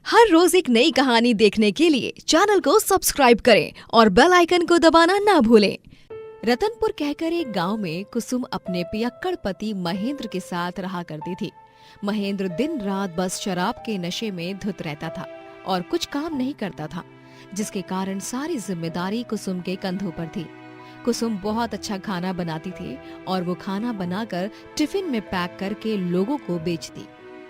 हर रोज एक नई कहानी देखने के लिए चैनल को सब्सक्राइब करें और बेल आइकन को दबाना ना भूलें। रतनपुर कहकर एक गांव में कुसुम अपने पियक्कड़ पति महेंद्र के साथ रहा करती थी। महेंद्र दिन रात बस शराब के नशे में धुत रहता था और कुछ काम नहीं करता था, जिसके कारण सारी जिम्मेदारी कुसुम के कंधों पर थी। कुसुम बहुत अच्छा खाना बनाती थी और वो खाना बनाकर टिफिन में पैक करके लोगों को बेचती।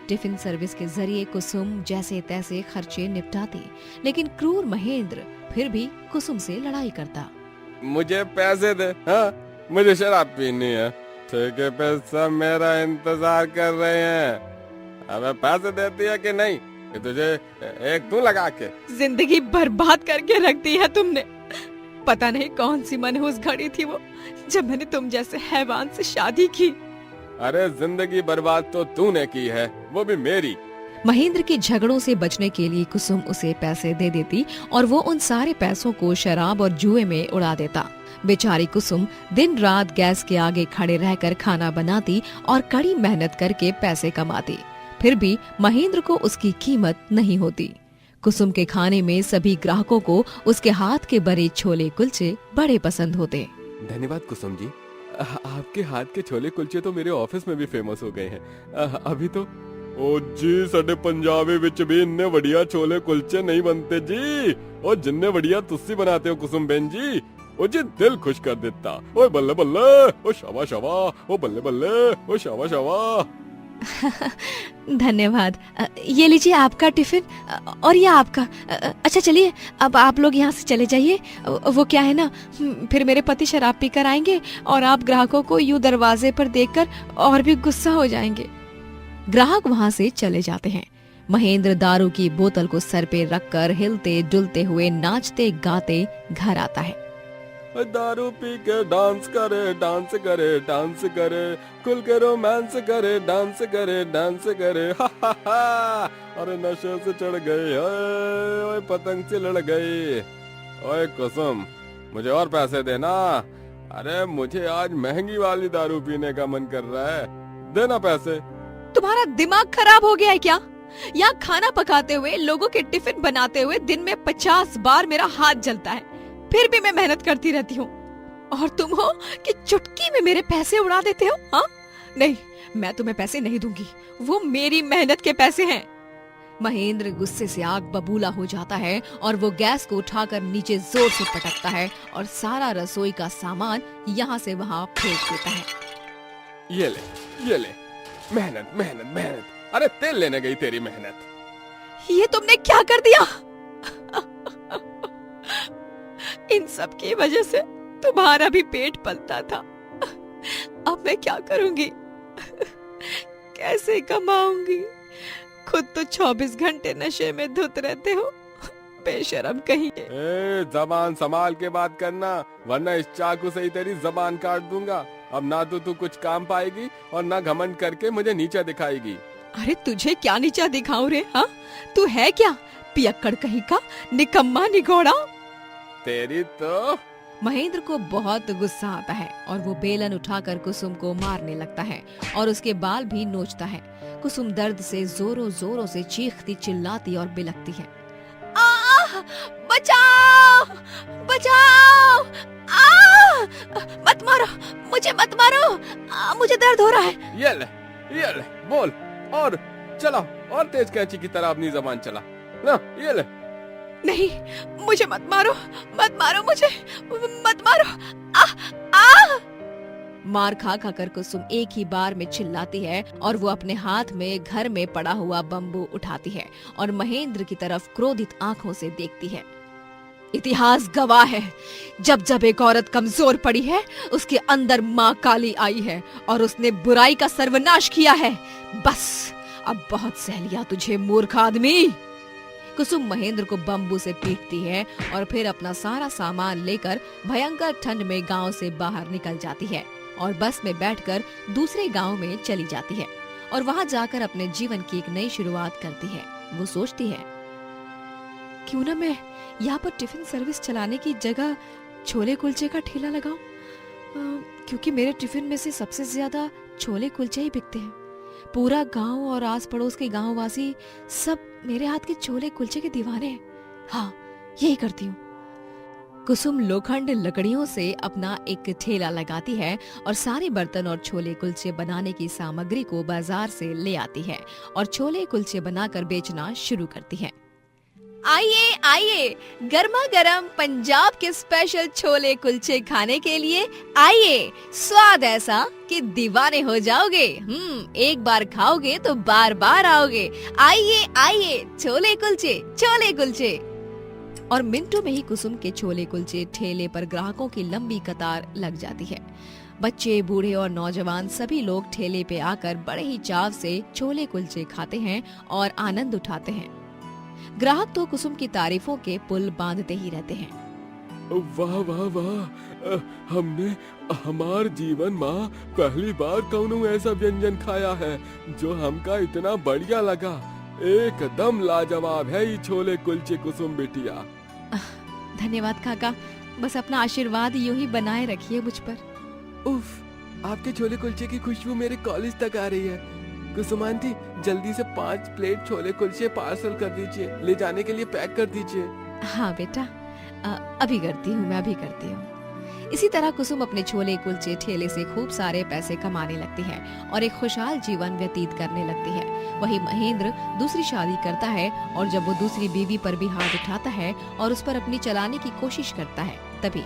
टिफिन सर्विस के जरिए कुसुम जैसे तैसे खर्चे निपटाती, लेकिन क्रूर महेंद्र फिर भी कुसुम से लड़ाई करता। मुझे पैसे दे, हाँ मुझे शराब पीनी है, ठीक है पैसा मेरा इंतजार कर रहे हैं। अब पैसे देती है कि नहीं कि तुझे एक तू लगा के जिंदगी बर्बाद करके रख दी है तुमने। पता नहीं कौन सी मनहूस घड़ी थी वो जब मैंने तुम जैसे हैवान से शादी की। अरे जिंदगी बर्बाद तो तूने की है, वो भी मेरी। महेंद्र के झगड़ों से बचने के लिए कुसुम उसे पैसे दे देती और वो उन सारे पैसों को शराब और जुए में उड़ा देता। बेचारी कुसुम दिन रात गैस के आगे खड़े रहकर खाना बनाती और कड़ी मेहनत करके पैसे कमाती, फिर भी महेंद्र को उसकी कीमत नहीं होती। कुसुम के खाने में सभी ग्राहकों को उसके हाथ के बने छोले कुलचे बड़े पसंद होते। धन्यवाद कुसुम जी, आपके हाथ के छोले कुलचे तो मेरे ऑफिस में भी फेमस हो गए हैं। अभी तो ओ जी साडे पंजाबी विच भी इन्ने बढ़िया छोले कुलचे नहीं बनते जी, और जिन्ने बढ़िया तुसी बनाते हो कुसुम बहन जी, ओ जी दिल खुश कर देता। ओए बल्ले बल्ले, ओ शाबा शाबा, ओ बल्ले बल्ले, ओ शाबा शाबा। धन्यवाद। ये लीजिए आपका टिफिन और ये आपका। अच्छा चलिए अब आप लोग यहाँ से चले जाइए। वो क्या है ना, फिर मेरे पति शराब पीकर आएंगे और आप ग्राहकों को यूं दरवाजे पर देखकर और भी गुस्सा हो जाएंगे। ग्राहक वहाँ से चले जाते हैं। महेंद्र दारू की बोतल को सर पे रखकर हिलते डुलते हुए नाचते गाते घर आता है। दारू पी के डांस करे डांस करे डांस करे, खुल के रोमांस करे डांस करे डांस करे, हा हा हा। अरे नशे से चढ़ गए, ओए पतंग से लड़ गए। ओए कुसुम मुझे और पैसे देना। अरे मुझे आज महंगी वाली दारू पीने का मन कर रहा है, देना पैसे। तुम्हारा दिमाग खराब हो गया है क्या? यहाँ खाना पकाते हुए, लोगों के टिफिन बनाते हुए दिन में 50 बार मेरा हाथ जलता है, फिर भी मैं मेहनत करती रहती हूँ। और तुम हो कि चुटकी में मेरे पैसे उड़ा देते हो। हाँ नहीं, मैं तुम्हें पैसे नहीं दूंगी, वो मेरी मेहनत के पैसे हैं। महेंद्र गुस्से से आग बबूला हो जाता है और वो गैस को उठाकर नीचे जोर से पटकता है और सारा रसोई का सामान यहाँ से वहाँ फेंक देता है। ये ले मेहनत मेहनत मेहनत। अरे तेल लेने गई तेरी मेहनत। ये तुमने क्या कर दिया? इन सब की वजह से तुम्हारा भी पेट पलता था। अब मैं क्या करूंगी? कैसे कमाऊंगी? खुद तो 24 घंटे नशे में धुत रहते हो, बेशरम कहीं के। जबान संभाल के बात करना, वरना इस चाकू से ही तेरी जबान काट दूंगा। अब ना तो तू कुछ काम पाएगी और ना घमंड करके मुझे नीचा दिखाएगी। अरे तुझे क्या नीचा दिखाऊं रे? हाँ तू है क्या पियक्कड़ कहीं का, निकम्मा निगोड़ा। तेरी तो। महेंद्र को बहुत गुस्सा आता है और वो बेलन उठाकर कुसुम को मारने लगता है और उसके बाल भी नोचता है। कुसुम दर्द से जोरों जोरों से चीखती चिल्लाती और बिलखती है। बचाओ बचाओ, मत मारो मुझे, मत मारो, मुझे दर्द हो रहा है। ये ले बोल, और चला, और तेज कैंची की तरह अपनी जबान चला ना। ये ले। नहीं मुझे मत मारो, मत मारो मुझे, मत मारो। आ मार खा खाकर कुसुम एक ही बार में चिल्लाती है और वो अपने हाथ में घर में पड़ा हुआ बम्बू उठाती है और महेंद्र की तरफ क्रोधित आंखों से देखती है। इतिहास गवाह है, जब जब एक औरत कमजोर पड़ी है, उसके अंदर माँ काली आई है और उसने बुराई का सर्वनाश किया है। बस अब बहुत सह लिया तुझे मूर्ख आदमी। कुसुम महेंद्र को बम्बू से पीटती है और फिर अपना सारा सामान लेकर भयंकर ठंड में गांव से बाहर निकल जाती है और बस में बैठकर दूसरे गांव में चली जाती है और वहां जाकर अपने जीवन की एक नई शुरुआत करती है। वो सोचती है, क्यों ना मैं यहाँ पर टिफिन सर्विस चलाने की जगह छोले कुलचे का ठेला लगाऊं, क्योंकि मेरे टिफिन में से सबसे ज्यादा छोले कुलचे ही बिकते हैं। पूरा गांव और आस पड़ोस के गांव वासी सब मेरे हाथ के छोले कुलचे के दीवाने हैं। हाँ, यही करती हूँ। कुसुम लोखंड लकड़ियों से अपना एक ठेला लगाती है और सारे बर्तन और छोले कुलचे बनाने की सामग्री को बाजार से ले आती है और छोले कुलचे बनाकर बेचना शुरू करती है। आइए आइए, गर्मा गर्म पंजाब के स्पेशल छोले कुलचे खाने के लिए आइए। स्वाद ऐसा कि दीवाने हो जाओगे। एक बार खाओगे तो बार बार आओगे। आइए आइए, छोले कुलचे, छोले कुलचे। और मिनटों में ही कुसुम के छोले कुलचे ठेले पर ग्राहकों की लंबी कतार लग जाती है। बच्चे, बूढ़े और नौजवान सभी लोग ठेले पे आकर बड़े ही चाव से छोले कुलचे खाते हैं और आनंद उठाते हैं। ग्राहक तो कुसुम की तारीफों के पुल बांधते ही रहते हैं। वाह वाह वाह, हमने हमार जीवन में पहली बार कौनो ऐसा व्यंजन खाया है जो हमका इतना बढ़िया लगा। एकदम लाजवाब है ये छोले कुलचे कुसुम बिटिया। धन्यवाद काका, बस अपना आशीर्वाद यूं ही बनाए रखिए मुझ पर। उफ, आपके छोले कुलचे की खुशबू मेरे कॉलेज तक आ रही है। कुसुम आंटी, जल्दी से 5 प्लेट छोले कुलचे पार्सल कर दीजिए, ले जाने के लिए पैक कर दीजिए। हाँ बेटा, अभी करती हूँ, मैं अभी करती हूँ। इसी तरह कुसुम अपने छोले कुलचे ठेले से खूब सारे पैसे कमाने लगती है और एक खुशहाल जीवन व्यतीत करने लगती है। वही महेंद्र दूसरी शादी करता है और जब वो दूसरी बीवी पर भी हाथ उठाता है और उस पर अपनी चलाने की कोशिश करता है, तभी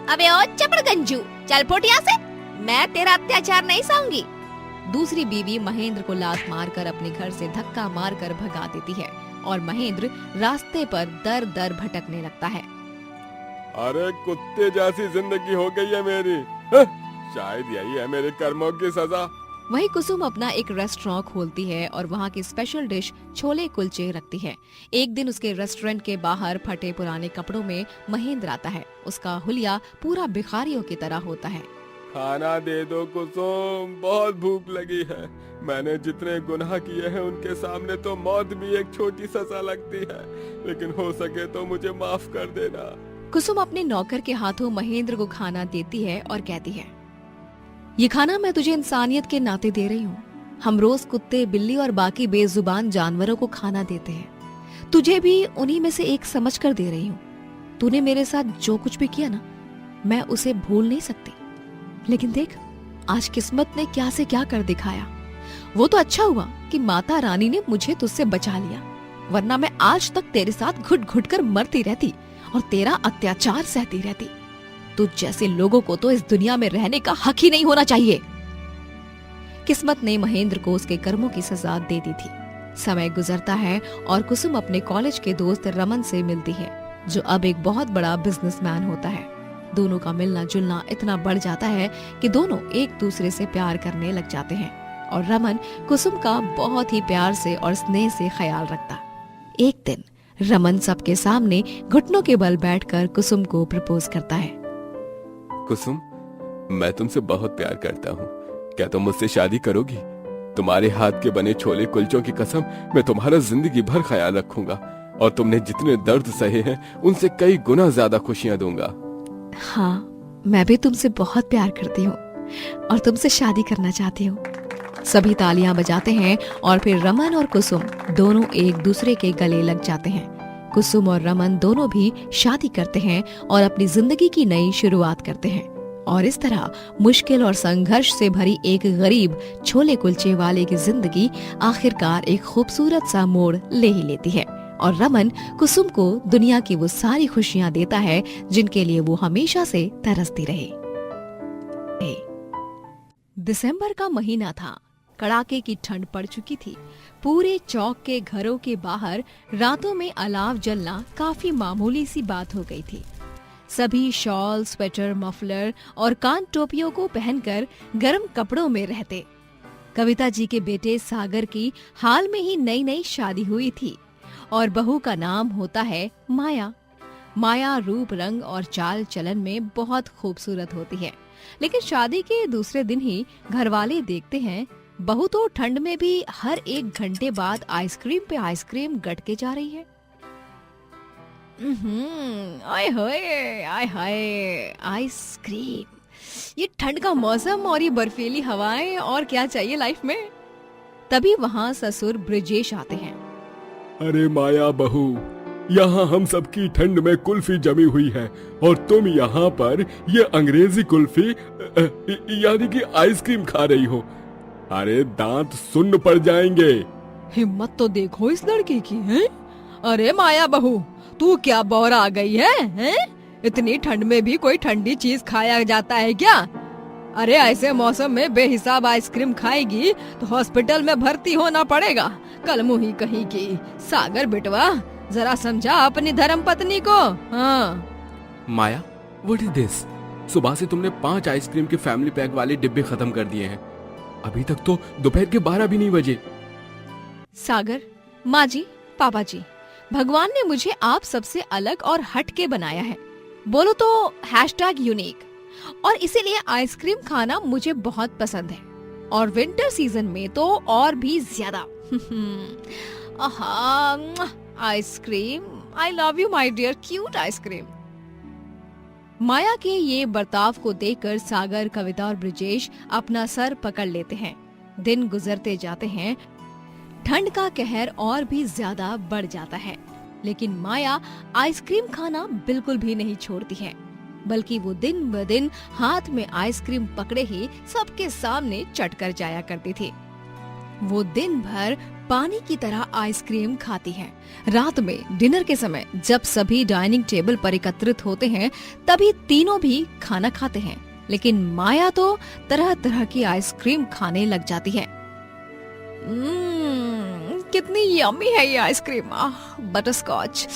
अबे ओ चपड़गंजू, चल फुट यहाँ से, मैं तेरा अत्याचार नहीं सहूंगी। दूसरी बीवी महेंद्र को लात मारकर अपने घर से धक्का मारकर भगा देती है और महेंद्र रास्ते पर दर दर भटकने लगता है। अरे कुत्ते जैसी जिंदगी हो गई है मेरी। शायद यही है मेरे कर्मों की सजा। वही कुसुम अपना एक रेस्टोरेंट खोलती है और वहाँ की स्पेशल डिश छोले कुलचे रखती है। एक दिन उसके रेस्टोरेंट के बाहर फटे पुराने कपड़ों में महेंद्र आता है। उसका हुलिया पूरा भिखारियों की तरह होता है। खाना दे दो कुसुम, बहुत भूख लगी है। मैंने जितने गुनाह किए हैं उनके सामने तो मौत भी एक छोटी सजा लगती है, लेकिन हो सके तो मुझे माफ कर देना। कुसुम अपने नौकर के हाथों महेंद्र को खाना देती है और कहती है, ये खाना मैं तुझे इंसानियत के नाते दे रही हूँ। हम रोज कुत्ते, बिल्ली और बाकी बेजुबान जानवरों को खाना देते हैं। तुझे भी उन्हीं में से एक समझकर दे रही हूँ। तूने मेरे साथ जो कुछ भी किया ना, मैं उसे भूल नहीं सकती। लेकिन देख, आज किस्मत ने क्या से क्या कर दिखाया। वो तो अच्छा हुआ कि माता रानी ने मुझे तुझसे बचा लिया, वरना मैं आज तक तेरे साथ घुट घुट कर मरती रहती और तेरा अत्याचार सहती रहती। तुझ जैसे लोगों को तो इस दुनिया में रहने का हक ही नहीं होना चाहिए। किस्मत ने महेंद्र को उसके कर्मों की सजा दे दी थी। समय गुजरता है और कुसुम अपने कॉलेज के दोस्त रमन से मिलती है, जो अब एक बहुत बड़ा बिजनेसमैन होता है। दोनों का मिलना जुलना इतना बढ़ जाता है कि दोनों एक दूसरे से प्यार करने लग जाते हैं और रमन कुसुम का बहुत ही प्यार से और स्नेह से ख्याल रखता। एक दिन रमन सबके सामने घुटनों के बल बैठकर कुसुम को प्रपोज करता है। कुसुम, मैं तुमसे बहुत प्यार करता हूँ। क्या तुम मुझसे शादी करोगी? तुम्हारे हाथ के बने छोले कुलचों की कसम, मैं तुम्हारा जिंदगी भर ख्याल रखूंगा और तुमने जितने दर्द सहे हैं उनसे कई गुना ज्यादा खुशियाँ दूंगा। हाँ, मैं भी तुमसे बहुत प्यार करती हूँ और तुमसे शादी करना चाहती हूँ। सभी तालियां बजाते हैं और फिर रमन और कुसुम दोनों एक दूसरे के गले लग जाते हैं। कुसुम और रमन दोनों भी शादी करते हैं और अपनी जिंदगी की नई शुरुआत करते हैं। और इस तरह मुश्किल और संघर्ष से भरी एक गरीब छोले कुलचे वाले की जिंदगी आखिरकार एक खूबसूरत सा मोड़ ले ही लेती है और रमन कुसुम को दुनिया की वो सारी खुशियां देता है जिनके लिए वो हमेशा से तरसती रहे। दिसंबर का महीना था। कड़ाके की ठंड पड़ चुकी थी। पूरे चौक के घरों के बाहर रातों में अलाव जलना काफी मामूली सी बात हो गई थी। सभी शॉल, स्वेटर, मफलर और कान टोपियों को पहनकर गर्म कपड़ों में रहते। कविता जी के बेटे सागर की हाल में ही नई नई शादी हुई थी और बहू का नाम होता है माया। माया रूप, रंग और चाल चलन में बहुत खूबसूरत होती है, लेकिन शादी के दूसरे दिन ही घरवाले देखते हैं बहू तो ठंड में भी हर 1 घंटे बाद आइसक्रीम पे आइसक्रीम गटके जा रही है। आय हाय, आय हाय, आइसक्रीम। ये ठंड का मौसम और ये बर्फीली हवाएं, और क्या चाहिए लाइफ में। तभी वहाँ ससुर ब्रिजेश आते हैं। अरे माया बहू, यहाँ हम सबकी ठंड में कुल्फी जमी हुई है और तुम यहाँ पर ये अंग्रेजी कुल्फी यानी कि आइसक्रीम खा रही हो। अरे दांत सुन्न पड़ जाएंगे। हिम्मत तो देखो इस लड़के की है। अरे माया बहू, तू क्या बौरा आ गई है? इतनी ठंड में भी कोई ठंडी चीज खाया जाता है क्या? अरे ऐसे मौसम में बेहिसाब आइसक्रीम खाएगी तो हॉस्पिटल में भर्ती होना पड़ेगा। कल मुही कहीं की। सागर बेटवा, जरा समझा अपनी धर्म पत्नी को। हाँ माया, व्हाट इज दिस? सुबह से तुमने 5 आइसक्रीम के फैमिली पैक वाले डिब्बे खत्म कर दिए हैं। अभी तक तो दोपहर के 12 भी नहीं बजे। सागर, माँ जी, पापा जी, भगवान ने मुझे आप सबसे अलग और हटके बनाया है। बोलो तो #यूनिक। और इसीलिए आइसक्रीम खाना मुझे बहुत पसंद है, और विंटर सीजन में तो और भी ज्यादा। Ice cream, I love you my dear cute ice cream. Maya के ये बर्ताव को देखकर सागर, कविता और ब्रिजेश अपना सर पकड़ लेते हैं। दिन गुजरते जाते हैं, ठंड का कहर और भी ज्यादा बढ़ जाता है, लेकिन माया आइसक्रीम खाना बिल्कुल भी नहीं छोड़ती है, बल्कि वो दिन ब दिन हाथ में आइसक्रीम पकड़े ही सबके सामने चट कर जाया करती थी। वो दिन भर पानी की तरह आइसक्रीम खाती है। रात में डिनर के समय जब सभी डाइनिंग टेबल पर एकत्रित होते हैं, तभी तीनों भी खाना खाते हैं, लेकिन माया तो तरह तरह की आइसक्रीम खाने लग जाती है। कितनी यम्मी है ये आइसक्रीम। बटरस्कॉच,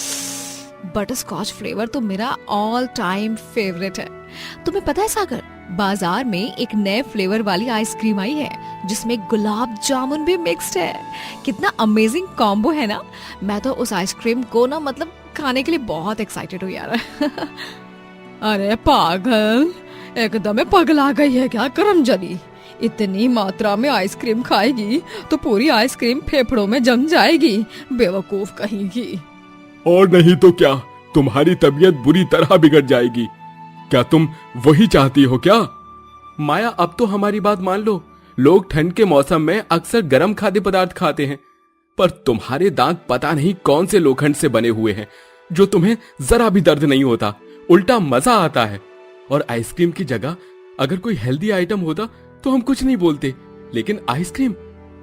बटरस्कॉच फ्लेवर तो मेरा ऑल टाइम फेवरेट है। तुम्हें पता है सागर, बाजार में एक नए फ्लेवर वाली आइसक्रीम आई है जिसमें गुलाब जामुन भी मिक्स्ड है। कितना अमेजिंग कॉम्बो है ना। मैं तो उस आइसक्रीम को ना मतलब खाने के लिए बहुत एक्साइटेड हूँ यार। अरे पागल, एकदम पगला गई है क्या करमजनी? इतनी मात्रा में आइसक्रीम खाएगी तो पूरी आइसक्रीम फेफड़ों में जम जाएगी, बेवकूफ कहीं की। और नहीं तो क्या, तुम्हारी तबीयत बुरी तरह बिगड़ जाएगी। क्या तुम वही चाहती हो क्या? माया, अब तो हमारी बात मान लो। लोग ठंड के मौसम में अक्सर गर्म खाद्य पदार्थ खाते हैं, पर तुम्हारे दांत पता नहीं कौन से लोखंड से बने हुए हैं जो तुम्हें जरा भी दर्द नहीं होता, उल्टा मजा आता है। और आइसक्रीम की जगह अगर कोई हेल्दी आइटम होता तो हम कुछ नहीं बोलते, लेकिन आइसक्रीम,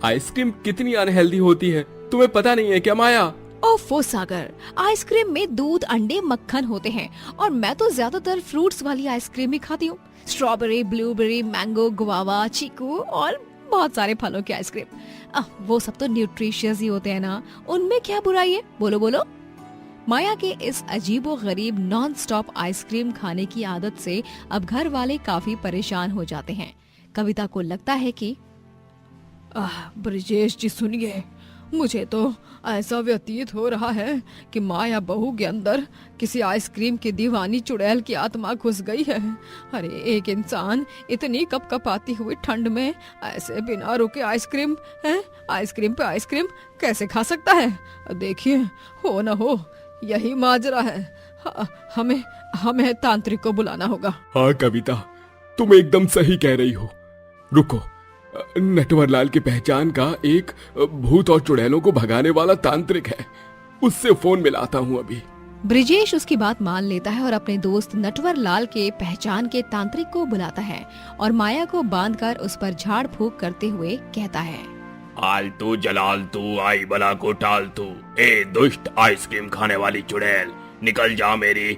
आइसक्रीम कितनी अनहेल्दी होती है, तुम्हें पता नहीं है क्या माया? ओफो सागर, आइसक्रीम में दूध, अंडे, मक्खन होते हैं, और मैं तो ज्यादातर फ्रूट्स वाली आइसक्रीम ही खाती हूँ। स्ट्रॉबेरी, ब्लूबेरी, मैंगो, गुआवा, चीकू और बहुत सारे फलों की आइसक्रीम। वो सब तो न्यूट्रिशियस ही होते हैं ना, उनमें क्या बुराई है? बोलो बोलो। माया के इस अजीबो गरीब नॉन स्टॉप आइसक्रीम खाने की आदत से अब घर वाले काफी परेशान हो जाते हैं। कविता को लगता है कि ब्रिजेश जी सुनिए, मुझे तो ऐसा व्यतीत हो रहा है कि माया बहू के अंदर किसी आइसक्रीम की दीवानी चुड़ैल की आत्मा घुस गई है। अरे एक इंसान इतनी कपकपाती हुई ठंड में ऐसे बिना रुके आइसक्रीम पे आइसक्रीम कैसे खा सकता है? देखिए, हो न हो यही माजरा है। हमें तांत्रिक को बुलाना होगा। हाँ कविता, तुम एकदम सही कह रही हो। रुको, नटवरलाल की पहचान का एक भूत और चुड़ैलों को भगाने वाला तांत्रिक है, उससे फोन मिलाता हूँ अभी। ब्रिजेश उसकी बात मान लेता है और अपने दोस्त नटवरलाल के पहचान के तांत्रिक को बुलाता है और माया को बांधकर उस पर झाड़ फूक करते हुए कहता है, आलतू जलालतू आई बला को टालतू, ए दुष्ट आइसक्रीम खाने वाली चुड़ैल, निकल जा मेरी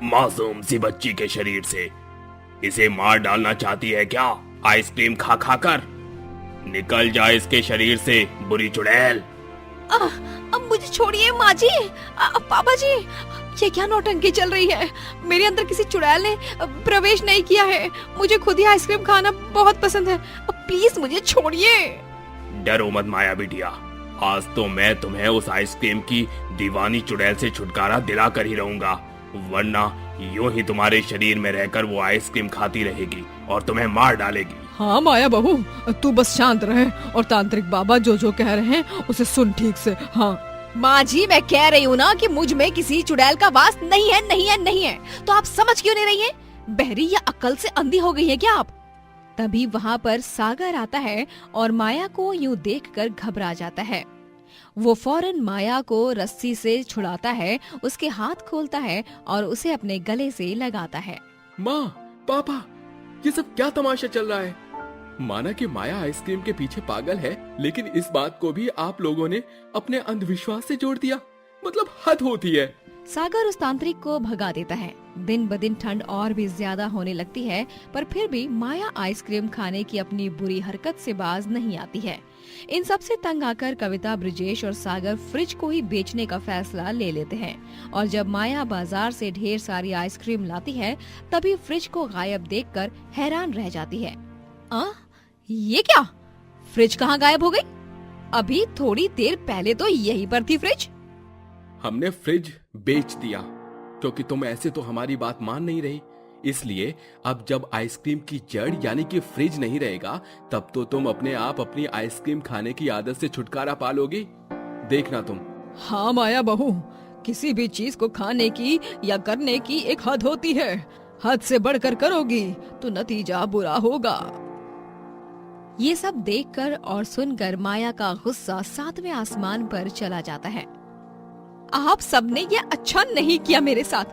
मासूम सी बच्ची के शरीर से। इसे मार डालना चाहती है क्या आइसक्रीम खा खा कर? निकल जा इसके शरीर से बुरी चुड़ैल। अब मुझे छोड़िए माँ जी, पापा जी, ये क्या नौटंकी चल रही है? मेरे अंदर किसी चुड़ैल ने प्रवेश नहीं किया है। मुझे खुद ही आइसक्रीम खाना बहुत पसंद है। प्लीज मुझे छोड़िए। डरो मत माया बिटिया, आज तो मैं तुम्हें उस आइसक्रीम की दीवानी चुड़ैल से छुटकारा दिला कर ही रहूंगा, वरना यूं ही तुम्हारे शरीर में रहकर वो आइसक्रीम खाती रहेगी और तुम्हें मार डालेगी। हाँ माया बहू, तू बस शांत रहे और तांत्रिक बाबा जो कह रहे हैं उसे सुन ठीक से। हाँ माँ जी, मैं कह रही हूँ ना कि मुझ में किसी चुड़ैल का वास नहीं है, नहीं है, नहीं है। तो आप समझ क्यों नहीं रही हैं? बहरी या अक्ल से अंधी हो गई है क्या आप? तभी वहाँ पर सागर आता है और माया को यूं देखकर घबरा जाता है। वो फौरन माया को रस्सी से छुड़ाता है, उसके हाथ खोलता है और उसे अपने गले से लगाता है। माँ, पापा, ये सब क्या तमाशा चल रहा है? माना कि माया आइसक्रीम के पीछे पागल है, लेकिन इस बात को भी आप लोगों ने अपने अंधविश्वास से जोड़ दिया। मतलब हद होती है। सागर उस तांत्रिक को भगा देता है। दिन ब दिन ठंड और भी ज्यादा होने लगती है, पर फिर भी माया आइसक्रीम खाने की अपनी बुरी हरकत से बाज नहीं आती है। इन सब से तंग आकर कविता, ब्रिजेश और सागर फ्रिज को ही बेचने का फैसला ले लेते हैं। और जब माया बाजार से ढेर सारी आइसक्रीम लाती है, तभी फ्रिज को गायब देखकर हैरान रह जाती है। ये क्या? फ्रिज कहाँ गायब हो गई? अभी थोड़ी देर पहले तो यहीं पर थी फ्रिज। हमने फ्रिज बेच दिया क्योंकि तुम ऐसे तो हमारी बात मान नहीं रही। इसलिए अब जब आइसक्रीम की जड़ यानी कि फ्रिज नहीं रहेगा, तब तो तुम अपने आप अपनी आइसक्रीम खाने की आदत से छुटकारा पालोगी। देखना तुम। हाँ माया बहू, किसी भी चीज को खाने की या करने की एक हद होती है। हद से बढ़कर करोगी तो नतीजा बुरा होगा। ये सब देखकर और सुनकर माया का गुस्सा 7वें आसमान पर चला जाता है। आप सबने ये अच्छा नहीं किया मेरे साथ।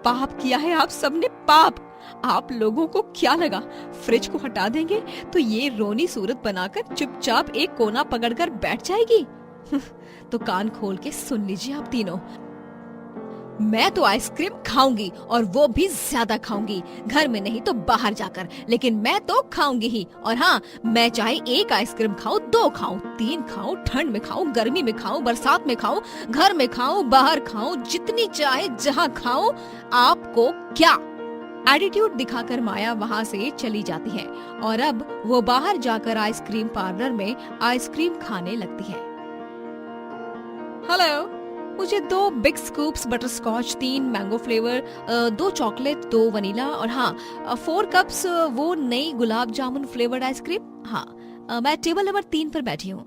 पाप किया है आप सबने, पाप। आप लोगों को क्या लगा फ्रिज को हटा देंगे तो ये रोनी सूरत बनाकर चुपचाप एक कोना पकड़कर बैठ जाएगी? तो कान खोल के सुन लीजिए आप तीनों। मैं तो आइसक्रीम खाऊंगी और वो भी ज्यादा खाऊंगी, घर में नहीं तो बाहर जाकर, लेकिन मैं तो खाऊंगी ही। और हाँ, मैं चाहे एक आइसक्रीम खाऊं, 2 खाऊं, 3 खाऊं, ठंड में खाऊं, गर्मी में खाऊं, बरसात में खाऊं, घर में खाऊं, बाहर खाऊं, जितनी चाहे जहाँ खाऊं, आपको क्या? एटीट्यूड दिखाकर माया वहाँ से चली जाती है और अब वो बाहर जाकर आइसक्रीम पार्लर में आइसक्रीम खाने लगती है। हेलो, मुझे 2 big scoops butterscotch, 3 mango flavour, 2 chocolate, 2 vanilla और हाँ 4 कप्स वो नई गुलाब जामुन फ्लेवर्ड आइसक्रीम। हाँ, मैं टेबल नंबर 3 पर बैठी हूँ।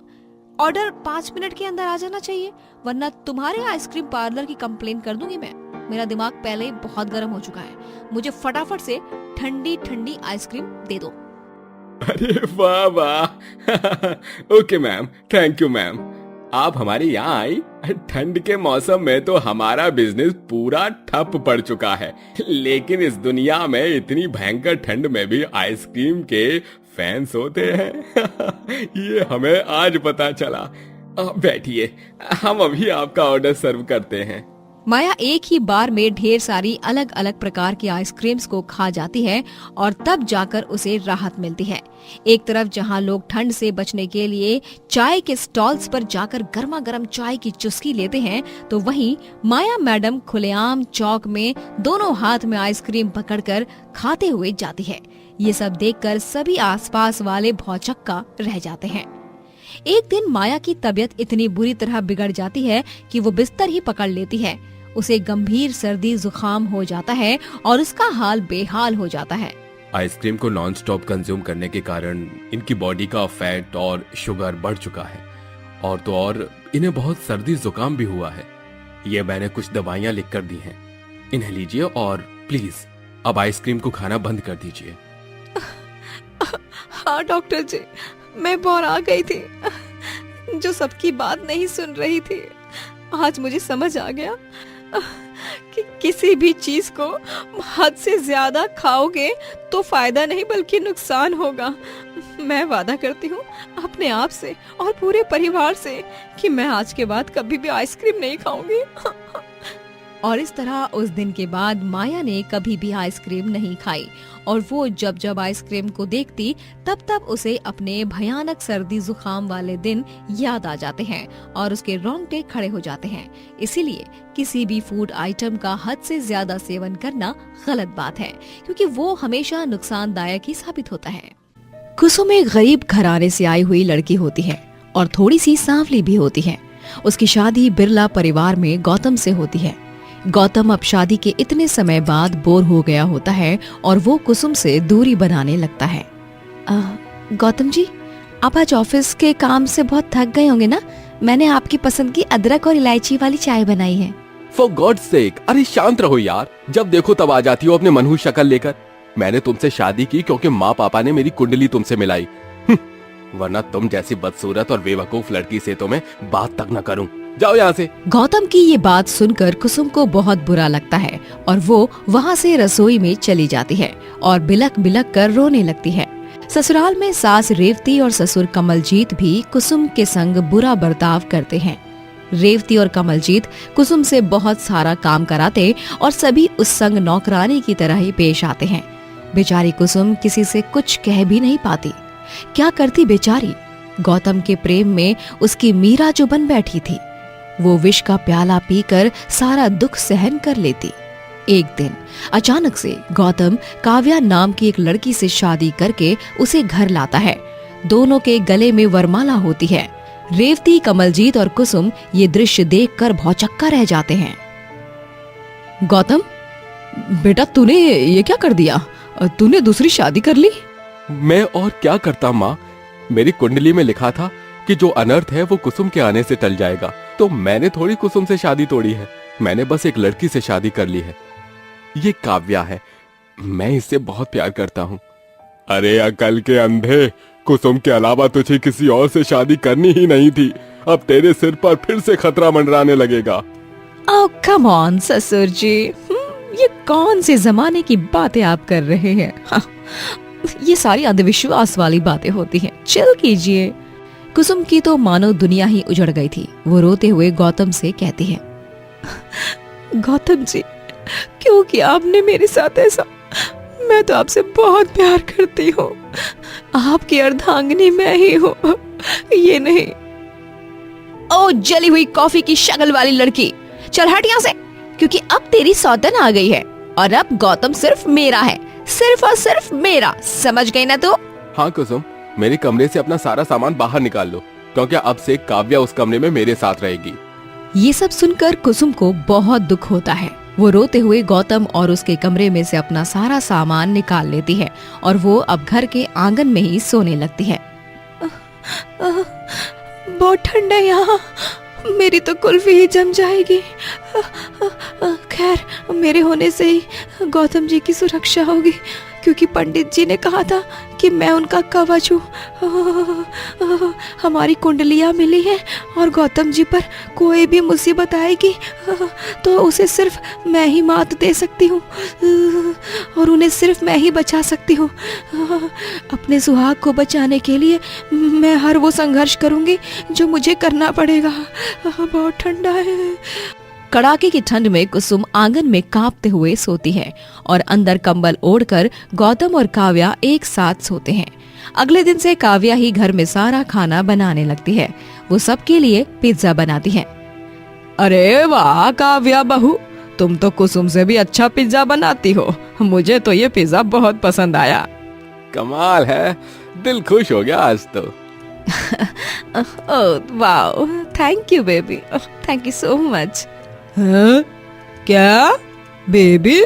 ऑर्डर 5 मिनट के अंदर आ जाना चाहिए, वरना तुम्हारे आइसक्रीम पार्लर की कंप्लेन कर दूंगी मैं। मेरा दिमाग पहले ही बहुत गर्म हो चुका है। मुझे फटाफट से ठंडी ठंडी आइसक्रीम दे दो। अरे वाह वाह। Okay ma'am, thank you ma'am. आप हमारे यहाँ आई। ठंड के मौसम में तो हमारा बिजनेस पूरा ठप पड़ चुका है, लेकिन इस दुनिया में इतनी भयंकर ठंड में भी आइसक्रीम के फैंस होते हैं। ये हमें आज पता चला। आप बैठिए, हम अभी आपका ऑर्डर सर्व करते हैं। माया एक ही बार में ढेर सारी अलग अलग प्रकार की आइसक्रीम्स को खा जाती है और तब जाकर उसे राहत मिलती है। एक तरफ जहां लोग ठंड से बचने के लिए चाय के स्टॉल्स पर जाकर गर्मा गर्म चाय की चुस्की लेते हैं, तो वहीं माया मैडम खुलेआम चौक में दोनों हाथ में आइसक्रीम पकड़कर खाते हुए जाती है। ये सब देखकर सभी आसपास वाले भौचक्का रह जाते हैं। एक दिन माया की तबीयत इतनी बुरी तरह बिगड़ जाती है कि वो बिस्तर ही पकड़ लेती है। उसे गंभीर सर्दी जुकाम हो जाता है और उसका हाल बेहाल हो जाता है। आइसक्रीम को नॉन स्टॉप कंज्यूम करने के कारण इनकी बॉडी का फैट और शुगर बढ़ चुका है, और तो और इन्हें बहुत सर्दी जुकाम भी हुआ है। ये मैंने कुछ दवाइयाँ लिख कर दी हैं, इन्हें लीजिए और प्लीज अब आइसक्रीम को खाना बंद कर दीजिए। हाँ डॉक्टर जी, मैं बोर आ गई थी, जो सबकी बात नहीं सुन रही थी। आज मुझे समझ आ गया कि किसी भी चीज को हद से ज्यादा खाओगे तो फायदा नहीं बल्कि नुकसान होगा। मैं वादा करती हूँ अपने आप से और पूरे परिवार से कि मैं आज के बाद कभी भी आइसक्रीम नहीं खाऊंगी। और इस तरह उस दिन के बाद माया ने कभी भी आइसक्रीम नहीं खाई, और वो जब जब आइसक्रीम को देखती तब तब उसे अपने भयानक सर्दी जुकाम वाले दिन याद आ जाते हैं और उसके रोंगटे खड़े हो जाते हैं। इसीलिए किसी भी फूड आइटम का हद से ज्यादा सेवन करना गलत बात है, क्योंकि वो हमेशा नुकसानदायक ही साबित होता है। कुसुम एक गरीब घराने से आई हुई लड़की होती है और थोड़ी सी सांवली भी होती है। उसकी शादी बिरला परिवार में गौतम से होती है। गौतम अब शादी के इतने समय बाद बोर हो गया होता है और वो कुसुम से दूरी बनाने लगता है। गौतम जी, आप आज ऑफिस के काम से बहुत थक गए होंगे ना? मैंने आपकी पसंद की अदरक और इलायची वाली चाय बनाई है। फॉर गॉड सेक, अरे शांत रहो यार। जब देखो तब आ जाती हो अपने मनहूस शक्ल लेकर। मैंने तुमसे शादी की क्योंकि माँ पापा ने मेरी कुंडली तुमसे मिलाई, वरना तुम जैसी बदसूरत और बेवकूफ लड़की से तो मैं बात तक न करूं। जाओ यहाँ से। गौतम की ये बात सुनकर कुसुम को बहुत बुरा लगता है और वो वहाँ से रसोई में चली जाती है और बिलक बिलक कर रोने लगती है। ससुराल में सास रेवती और ससुर कमलजीत भी कुसुम के संग बुरा बर्ताव करते हैं। रेवती और कमलजीत कुसुम से बहुत सारा काम कराते और सभी उस संग नौकरानी की तरह ही पेश आते हैं। बेचारी कुसुम किसी से कुछ कह भी नहीं पाती। क्या करती बेचारी। गौतम के प्रेम में उसकी मीरा जो बन बैठी थी, वो विष का प्याला पीकर सारा दुख सहन कर लेती। एक दिन अचानक से गौतम काव्या नाम की एक लड़की से शादी करके उसे घर लाता है। दोनों के गले में वरमाला होती है। रेवती, कमलजीत और कुसुम ये दृश्य देखकर भौचक्का रह जाते हैं। गौतम बेटा, तूने ये क्या कर दिया? तूने दूसरी शादी कर ली? मैं और क्या करता माँ, मेरी कुंडली में लिखा था कि जो अनर्थ है वो कुसुम के आने से टल जाएगा, तो मैंने थोड़ी कुसुम से शादी तोड़ी है। मैंने बस एक लड़की से शादी कर ली है। ये काव्या है, मैं इससे बहुत प्यार करता हूँ। अरे अकल के अंधे, कुसुम के अलावा तुझे किसी और से शादी करनी ही नहीं थी। अब तेरे सिर पर फिर से खतरा मंडराने लगेगा। ओह कम ऑन ससुर जी, ये कौन से जमाने की बातें आप कर रहे हैं? हाँ, ये सारी अंधविश्वास वाली बातें होती हैं। चिल कीजिए। कुसुम की तो मानो दुनिया ही उजड़ गई थी। वो रोते हुए गौतम से कहती है, गौतम जी, क्यों किया आपने मेरे साथ ऐसा? मैं तो आपसे बहुत प्यार करती हूँ। आपकी अर्धांगिनी मैं ही हूँ, ये नहीं। ओ जली हुई कॉफी की शक्ल वाली लड़की, चल हट यहाँ से, क्योंकि अब तेरी सौतन आ गई है और अब गौतम सिर्फ मेरा है, सिर्फ और सिर्फ मेरा। समझ गई ना तू? हाँ कुसुम, मेरे कमरे से अपना सारा सामान बाहर निकाल लो, क्योंकि अब से काव्या उस कमरे में मेरे साथ रहेगी। ये सब सुनकर कुसुम को बहुत दुख होता है। वो रोते हुए गौतम और उसके कमरे में से अपना सारा सामान निकाल लेती है और वो अब घर के आंगन में ही सोने लगती है। बहुत ठंडा है यहाँ, मेरी तो कुल्फी ही जम जाएगी। खैर, मेरे होने से ही गौतम जी की सुरक्षा होगी, क्योंकि पंडित जी ने कहा था कि मैं उनका कवच हूँ। हमारी कुंडलियाँ मिली हैं और गौतम जी पर कोई भी मुसीबत आएगी तो उसे सिर्फ मैं ही मात दे सकती हूँ और उन्हें सिर्फ मैं ही बचा सकती हूँ। अपने सुहाग को बचाने के लिए मैं हर वो संघर्ष करूँगी जो मुझे करना पड़ेगा। बहुत ठंडा है। कड़ाके की ठंड में कुसुम आंगन में कांपते हुए सोती है और अंदर कंबल ओढ़कर गौतम और काव्या एक साथ सोते हैं। अगले दिन से काव्या ही घर में सारा खाना बनाने लगती है। वो सबके लिए पिज्जा बनाती है। अरे वाह काव्या बहू, तुम तो कुसुम से भी अच्छा पिज्जा बनाती हो। मुझे तो ये पिज्जा बहुत पसंद आया। कमाल है, दिल खुश हो गया आज तो। Oh wow, thank you baby, thank you so much. हाँ? क्या बेबी?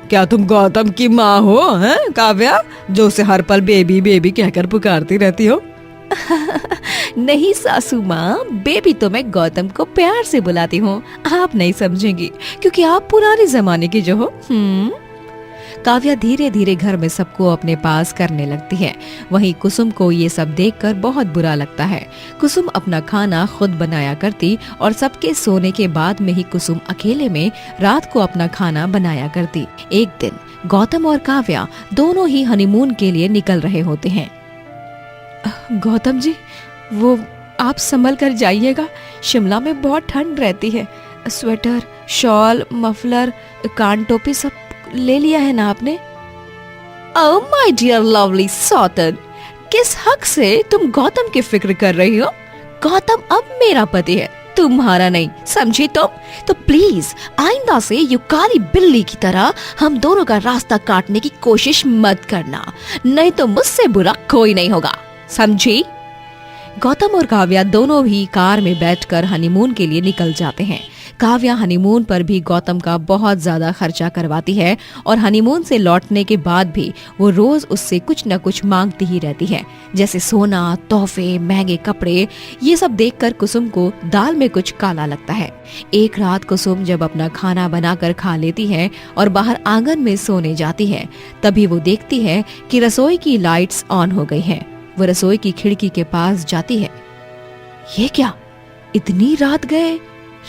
क्या तुम गौतम की माँ हो हैं काव्या, जो उसे हर पल बेबी बेबी कहकर पुकारती रहती हो? नहीं सासू माँ, बेबी तो मैं गौतम को प्यार से बुलाती हूँ। आप नहीं समझेंगी क्योंकि आप पुराने जमाने की जो हो। काव्या धीरे धीरे घर में सबको अपने पास करने लगती है। वहीं कुसुम को ये सब देखकर बहुत बुरा लगता है। कुसुम अपना खाना खुद बनाया करती और सबके सोने के बाद में ही कुसुम अकेले में रात को अपना खाना बनाया करती। एक दिन गौतम और काव्या दोनों ही हनीमून के लिए निकल रहे होते हैं। गौतम जी, वो आप संभल कर जाइएगा, शिमला में बहुत ठंड रहती है। स्वेटर, शॉल, मफलर, कान टोपी सब ले लिया है ना आपने? ओह माय डियर लवली सौतन, किस हक से तुम गौतम की फिक्र कर रही हो? गौतम अब मेरा पति है, तुम्हारा नहीं, समझी तुम? तो प्लीज आइंदा से यू काली बिल्ली की तरह हम दोनों का रास्ता काटने की कोशिश मत करना, नहीं तो मुझसे बुरा कोई नहीं होगा, समझी? गौतम और काव्या दोनों भी कार में बैठकर हनीमून के लिए निकल जाते हैं। काव्या हनीमून पर भी गौतम का बहुत ज्यादा खर्चा करवाती है और हनीमून से लौटने के बाद भी वो रोज उससे कुछ न कुछ मांगती ही रहती है, जैसे सोना, तोहफे, महंगे कपड़े। ये सब देखकर कुसुम को दाल में कुछ काला लगता है। एक रात कुसुम जब अपना खाना बनाकर खा लेती है और बाहर आंगन में सोने जाती है, तभी वो देखती है कि रसोई की लाइट्स ऑन हो गई हैं। वो रसोई की खिड़की के पास जाती है। ये क्या, इतनी रात गए,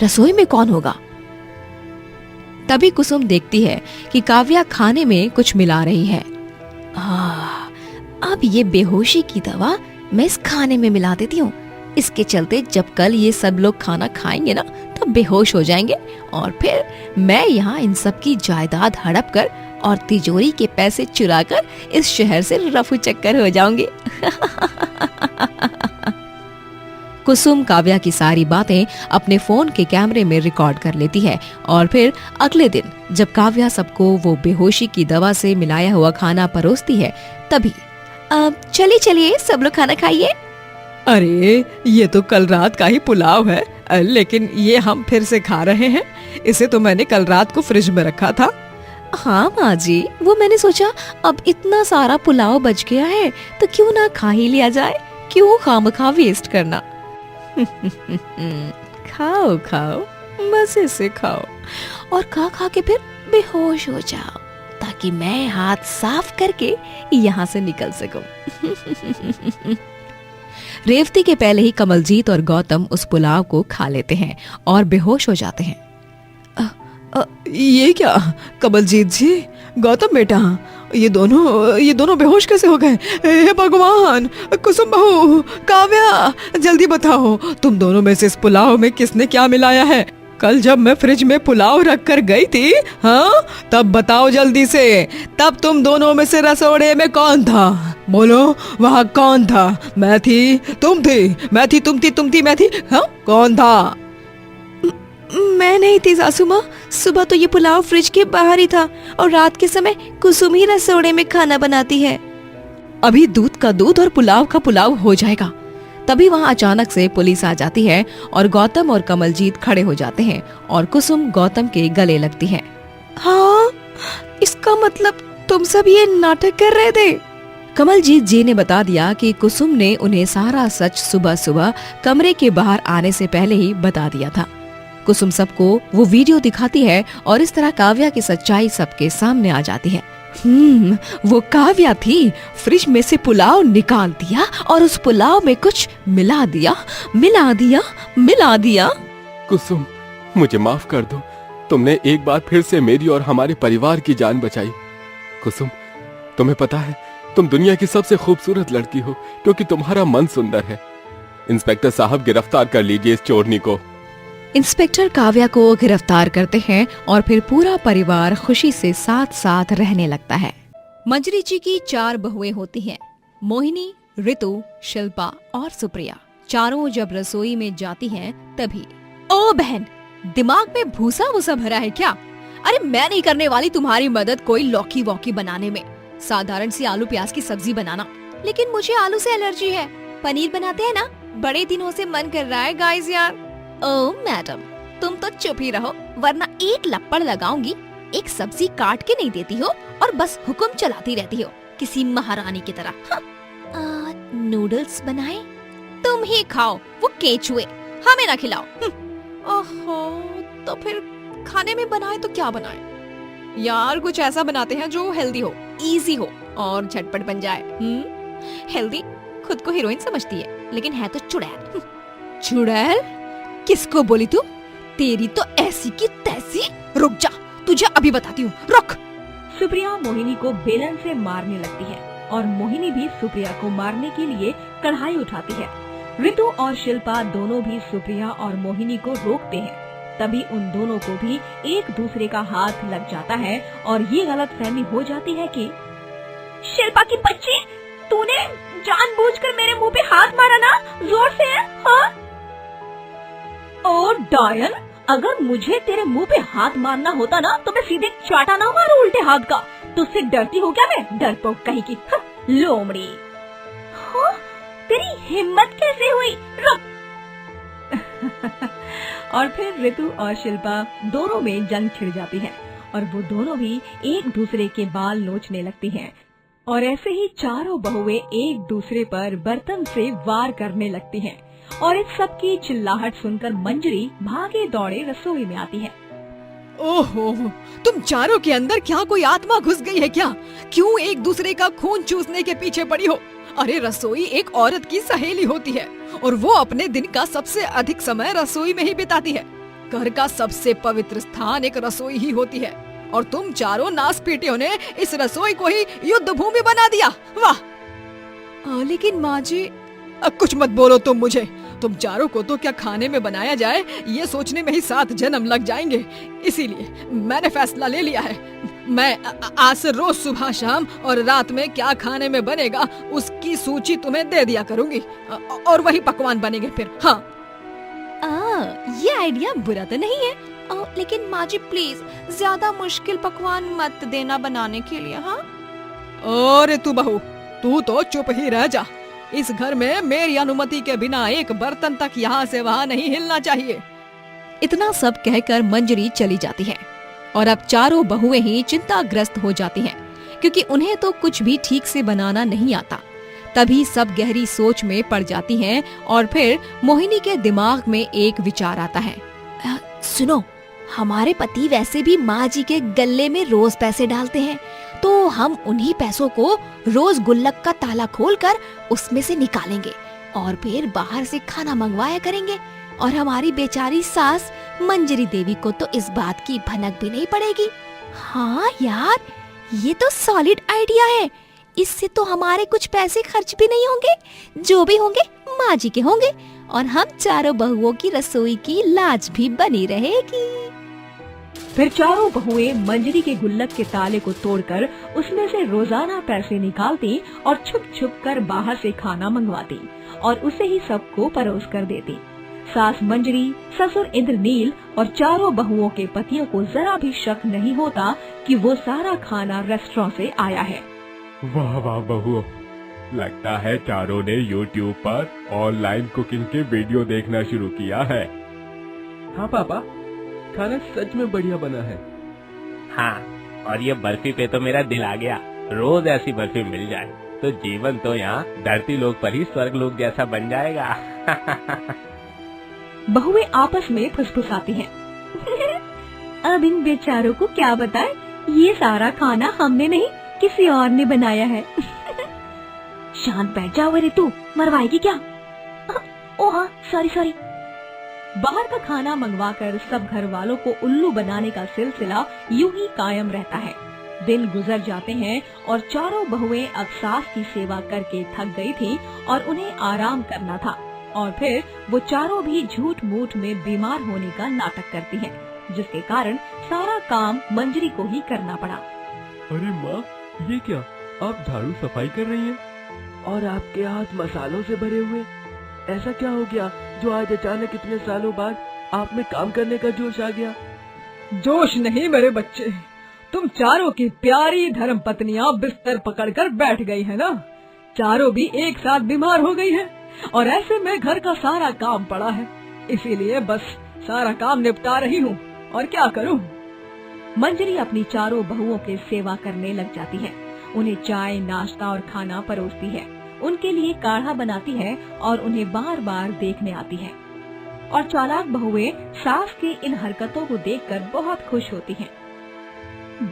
रसोई में कौन होगा? तभी कुसुम देखती है कि काव्या खाने में कुछ मिला रही है। अब ये बेहोशी की दवा मैं इस खाने में मिला देती हूँ। इसके चलते जब कल ये सब लोग खाना खाएंगे ना, तब बेहोश हो जाएंगे और फिर मैं यहाँ इन सब की जायदाद हड़प कर और तिजोरी के पैसे चुराकर इस शहर से रफू चक्कर हो जाऊंगी। कुसुम काव्या की सारी बातें अपने फोन के कैमरे में रिकॉर्ड कर लेती है और फिर अगले दिन जब काव्या सबको वो बेहोशी की दवा से मिलाया हुआ खाना परोसती है, तभी चलिए चलिए सब लोग खाना खाइए। अरे ये तो कल रात का ही पुलाव है, लेकिन ये हम फिर से खा रहे हैं। इसे तो मैंने कल रात को फ्रिज में रखा था। हाँ माँ जी, वो मैंने सोचा अब इतना सारा पुलाव बच गया है तो क्यों ना खा ही लिया जाए, क्यों खामखा वेस्ट करना। खाओ खाओ, मजे से खाओ और खा खा के फिर बेहोश हो जाओ, ताकि मैं हाथ साफ करके यहाँ से निकल सकूं। रेवती के पहले ही कमलजीत और गौतम उस पुलाव को खा लेते हैं और बेहोश हो जाते हैं। ये क्या कमलजीत जी, गौतम बेटा, ये दोनों बेहोश कैसे हो गए? हे भगवान! कुसुम बहू, काव्या, जल्दी बताओ तुम दोनों में से इस पुलाव में किसने क्या मिलाया है? कल जब मैं फ्रिज में पुलाव रख कर गई थी, हाँ, तब बताओ जल्दी से। तब तुम दोनों में से रसोड़े में कौन था? बोलो, वहाँ कौन था? मैं थी, तुम थी, मैं थी, तुम थी, मैं थी, हाँ, कौन था? मैं नहीं थी सासू माँ। सुबह तो ये पुलाव फ्रिज के बाहर ही था और रात के समय कुसुम ही रसोड़े में खाना बनाती है। अभी दूध का दूध और पुलाव का पुलाव हो जाएगा। तभी वहाँ अचानक से पुलिस आ जाती है और गौतम और कमलजीत खड़े हो जाते हैं और कुसुम गौतम के गले लगती है। हाँ, इसका मतलब तुम सब ये नाटक कर रहे थे? कमलजीत जी ने बता दिया कि कुसुम ने उन्हें सारा सच सुबह सुबह कमरे के बाहर आने से पहले ही बता दिया था। कुसुम सबको वो वीडियो दिखाती है और इस तरह काव्या की सच्चाई सबके सामने आ जाती है। वो काव्या थी, फ्रिज में से पुलाव निकाल दिया और उस पुलाव में कुछ मिला दिया। कुसुम, मुझे माफ कर दो। तुमने एक बार फिर से मेरी और हमारे परिवार की जान बचाई। कुसुम, तुम्हें पता है तुम दुनिया की सबसे खूबसूरत लड़की हो क्योंकि तुम्हारा मन सुंदर है। इंस्पेक्टर साहब, गिरफ्तार कर लीजिए इस चोरनी को। इंस्पेक्टर काव्या को गिरफ्तार करते हैं और फिर पूरा परिवार खुशी से साथ साथ रहने लगता है। मंजरी जी की 4 बहुएं होती हैं, मोहिनी, ऋतु, शिल्पा और सुप्रिया। चारों जब रसोई में जाती हैं तभी, ओ बहन, दिमाग में भूसा वूसा भरा है क्या? अरे मैं नहीं करने वाली तुम्हारी मदद कोई लौकी वौकी बनाने में, साधारण सी आलू प्याज की सब्जी बनाना। लेकिन मुझे आलू से एलर्जी है। पनीर बनाते हैं ना, बड़े दिनों से मन कर रहा है गाइस यार। ओह मैडम, तुम तो चुप ही रहो वरना एक लप्पड़ लगाऊंगी। एक सब्जी काट के नहीं देती हो और बस हुक्म चलाती रहती हो किसी महारानी की तरह। नूडल्स बनाए? तुम ही खाओ, वो केचुए, हमें ना खिलाओ। ओहो, तो फिर खाने में बनाए तो क्या बनाए यार? कुछ ऐसा बनाते हैं जो हेल्दी हो, इजी हो और झटपट बन जाए। हेल्दी खुद को हीरोइन समझती है लेकिन है तो चुड़ैल। चुड़ैल? किसको बोली तू? तेरी तो ऐसी की तैसी। रुक जा, तुझे अभी बताती हूँ, रुक। सुप्रिया मोहिनी को बेलन से मारने लगती है और मोहिनी भी सुप्रिया को मारने के लिए कढ़ाई उठाती है। ऋतु और शिल्पा दोनों भी सुप्रिया और मोहिनी को रोकते हैं। तभी उन दोनों को भी एक दूसरे का हाथ लग जाता है और ये गलतफहमी हो जाती है कि शिल्पा की बच्ची, तूने जानबूझकर मेरे मुंह पे हाथ मारा ना, जोर से, हाँ? ओ डायन, अगर मुझे तेरे मुंह पे हाथ मारना होता ना तो मैं सीधे चाटा ना मारूं उल्टे हाथ का। तुझसे डरती हो क्या मैं, डरपोक कहीं की, लोमड़ी। हाँ, तेरी हिम्मत कैसे हुई? रुक। और फिर ऋतु और शिल्पा दोनों में जंग छिड़ जाती है और वो दोनों भी एक दूसरे के बाल नोचने लगती हैं। और ऐसे ही चारों बहुएं एक दूसरे पर बर्तन से वार करने लगती हैं। और इस सब की चिल्लाहट सुनकर मंजरी भागे दौड़े रसोई में आती है। ओहो, तुम चारों के अंदर क्या कोई आत्मा घुस गई है क्या? क्यों एक दूसरे का खून चूसने के पीछे पड़ी हो? अरे रसोई एक औरत की सहेली होती है और वो अपने दिन का सबसे अधिक समय रसोई में ही बिताती है। घर का सबसे पवित्र स्थान एक रसोई ही होती है और तुम चारों नासपीटियों ने इस रसोई को ही युद्ध भूमि बना दिया। वाह! लेकिन माँ जी, कुछ मत बोलो तुम मुझे। तुम चारों को तो क्या खाने में बनाया जाए ये सोचने में ही 7 जन्म लग जाएंगे। इसीलिए मैंने फैसला ले लिया है, मैं आज से रोज सुबह शाम और रात में क्या खाने में बनेगा उसकी सूची तुम्हें दे दिया करूंगी और वही पकवान बनेंगे फिर। हाँ, ये आइडिया बुरा तो नहीं है, लेकिन माँ जी प्लीज ज्यादा मुश्किल पकवान मत देना बनाने के लिए। हाँ, अरे तू बहू, तू तो चुप ही रह जा। इस घर में मेरी अनुमति के बिना एक बर्तन तक यहाँ से वहाँ नहीं हिलना चाहिए। इतना सब कहकर मंजरी चली जाती है और अब चारों बहुएं ही चिंताग्रस्त हो जाती हैं, क्योंकि उन्हें तो कुछ भी ठीक से बनाना नहीं आता। तभी सब गहरी सोच में पड़ जाती हैं और फिर मोहिनी के दिमाग में एक विचार आता है। सुनो, हमारे पति वैसे भी माँ जी के गल्ले में रोज पैसे डालते हैं, तो हम उन्हीं पैसों को रोज गुल्लक का ताला खोलकर उसमें से निकालेंगे और फिर बाहर से खाना मंगवाया करेंगे। और हमारी बेचारी सास मंजरी देवी को तो इस बात की भनक भी नहीं पड़ेगी। हाँ यार, ये तो सॉलिड आइडिया है। इससे तो हमारे कुछ पैसे खर्च भी नहीं होंगे, जो भी होंगे माँ जी के होंगे और हम चारों बहुओं की रसोई की लाज भी बनी रहेगी। फिर चारों बहुएं मंजरी के गुल्लक के ताले को तोड़कर उसमें से रोजाना पैसे निकालती और छुप छुप कर बाहर से खाना मंगवाती और उसे ही सबको परोस कर देती। सास मंजरी, ससुर इंद्रनील और चारों बहुओं के पतियों को जरा भी शक नहीं होता कि वो सारा खाना रेस्टोरेंट से आया है। वाह वाह बहू, लगता है चारों ने YouTube पर ऑनलाइन कुकिंग के वीडियो देखना शुरू किया है। हाँ पापा, खाना सच में बढ़िया बना है। हाँ, और ये बर्फी पे तो मेरा दिल आ गया। रोज ऐसी बर्फी मिल जाए तो जीवन तो यहाँ धरती लोक पर ही स्वर्ग लोक जैसा बन जाएगा। बहुएं आपस में फुसफुसाती हैं। अब इन बेचारों को क्या बताएं, ये सारा खाना हमने नहीं किसी और ने बनाया है। शांत बैठ जाओ ऋतु, मरवाएगी क्या? Oh sorry. बाहर का खाना मंगवाकर सब घर वालों को उल्लू बनाने का सिलसिला यूं ही कायम रहता है। दिन गुजर जाते हैं और चारों बहुएं अब सास की सेवा करके थक गई थी और उन्हें आराम करना था। और फिर वो चारों भी झूठ मूठ में बीमार होने का नाटक करती हैं, जिसके कारण सारा काम मंजरी को ही करना पड़ा। अरे माँ, ये क्या, आप झाड़ू सफाई कर रही हैं और आपके हाथ मसालों से भरे हुए? ऐसा क्या हो गया जो आज अचानक इतने सालों बाद आप में काम करने का जोश आ गया? जोश नहीं मेरे बच्चे, तुम चारों की प्यारी धर्म पत्नियां बिस्तर पकड़कर बैठ गई है ना। चारों भी एक साथ बीमार हो गई है और ऐसे में घर का सारा काम पड़ा है, इसीलिए बस सारा काम निपटा रही हूँ, और क्या करूँ। मंजरी अपनी चारों बहुओं की सेवा करने लग जाती है। उन्हें चाय, नाश्ता और खाना परोसती है, उनके लिए काढ़ा बनाती है और उन्हें बार बार देखने आती है। और चालाक बहुएं सास की इन हरकतों को देखकर बहुत खुश होती हैं।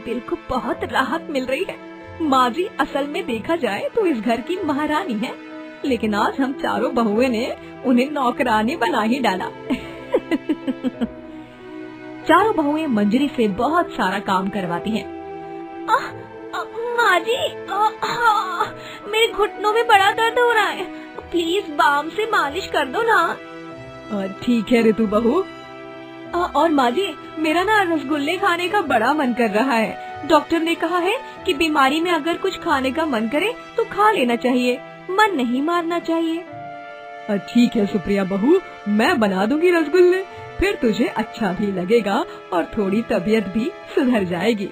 दिल को बहुत राहत मिल रही है। माँ जी असल में देखा जाए तो इस घर की महारानी है, लेकिन आज हम चारों बहुएं ने उन्हें नौकरानी बना ही डाला। चारों बहुएं मंजरी से बहुत सारा काम करवाती हैं। माँ जी, मेरे घुटनों में बड़ा दर्द हो रहा है, प्लीज बाम से मालिश कर दो ना। ठीक है ऋतु बहू। और माँ जी, मेरा ना रसगुल्ले खाने का बड़ा मन कर रहा है। डॉक्टर ने कहा है कि बीमारी में अगर कुछ खाने का मन करे तो खा लेना चाहिए, मन नहीं मारना चाहिए। ठीक है सुप्रिया बहू, मैं बना दूंगी रसगुल्ले, फिर तुझे अच्छा भी लगेगा और थोड़ी तबीयत भी सुधर जाएगी।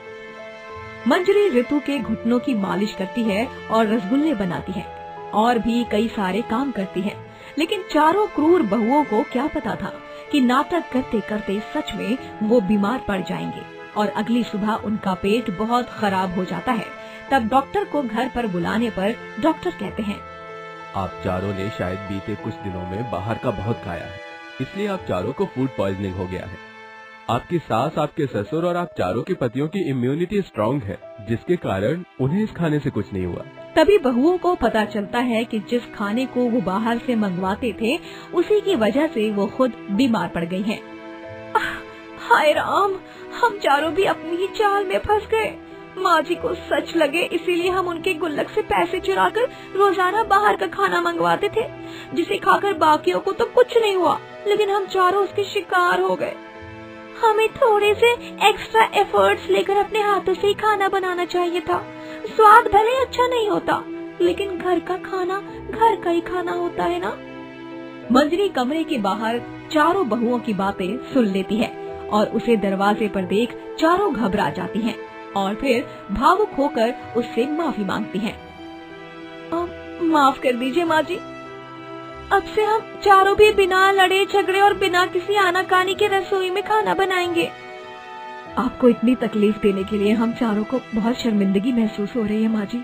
मंजरी ऋतु के घुटनों की मालिश करती है और रसगुल्ले बनाती है और भी कई सारे काम करती है, लेकिन चारों क्रूर बहुओं को क्या पता था कि नाटक करते करते सच में वो बीमार पड़ जाएंगे और अगली सुबह उनका पेट बहुत खराब हो जाता है। तब डॉक्टर को घर पर बुलाने पर डॉक्टर कहते हैं, आप चारों ने शायद बीते कुछ दिनों में बाहर का बहुत खाया है, इसलिए आप चारों को फूड पॉइजनिंग हो गया है। आपकी सास, आपके ससुर और आप चारों के पतियों की इम्यूनिटी स्ट्रांग है, जिसके कारण उन्हें इस खाने से कुछ नहीं हुआ। तभी बहुओं को पता चलता है कि जिस खाने को वो बाहर से मंगवाते थे उसी की वजह से वो खुद बीमार पड़ गई हैं। हाय राम, हम चारों भी अपनी ही चाल में फंस गए। माँ जी को सच लगे इसीलिए हम उनके गुल्लक से पैसे चुराकर रोजाना बाहर का खाना मंगवाते थे, जिसे खाकर बाकियों को तो कुछ नहीं हुआ, लेकिन हम चारों उसके शिकार हो गए। हमें थोड़े से एक्स्ट्रा एफर्ट्स लेकर अपने हाथों से ही खाना बनाना चाहिए था। स्वाद भले अच्छा नहीं होता, लेकिन घर का खाना घर का ही खाना होता है ना। मंजरी कमरे के बाहर चारों बहुओं की बातें सुन लेती है और उसे दरवाजे पर देख चारों घबरा जाती हैं और फिर भावुक होकर उससे माफी मांगती हैं। माफ कर दीजिए माँ जी, अब से हम चारों भी बिना लड़े झगड़े और बिना किसी आनाकानी के रसोई में खाना बनाएंगे। आपको इतनी तकलीफ देने के लिए हम चारों को बहुत शर्मिंदगी महसूस हो रही है माँ जी।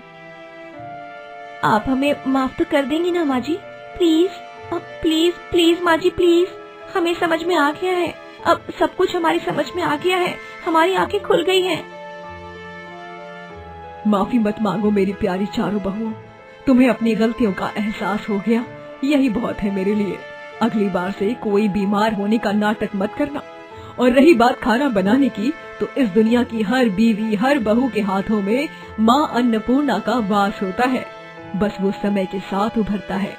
आप हमें माफ तो कर देंगी ना माँ जी? प्लीज प्लीज प्लीज माँ जी प्लीज। हमें समझ में आ गया है, अब सब कुछ हमारी समझ में आ गया है, हमारी आंखें खुल गई हैं। माफी मत मांगो मेरी प्यारी चारों बहुओं, तुम्हें अपनी गलतियों का एहसास हो गया, यही बहुत है मेरे लिए। अगली बार से कोई बीमार होने का नाटक मत करना। और रही बात खाना बनाने की, तो इस दुनिया की हर बीवी हर बहू के हाथों में माँ अन्नपूर्णा का वास होता है, बस वो समय के साथ उभरता है।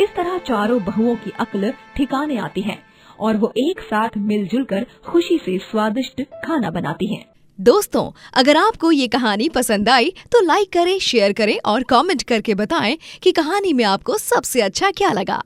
इस तरह चारों बहुओं की अक्ल ठिकाने आती है और वो एक साथ मिलजुल कर खुशी से स्वादिष्ट खाना बनाती हैं। दोस्तों, अगर आपको ये कहानी पसंद आई तो लाइक करें, शेयर करें और कमेंट करके बताएं कि कहानी में आपको सबसे अच्छा क्या लगा।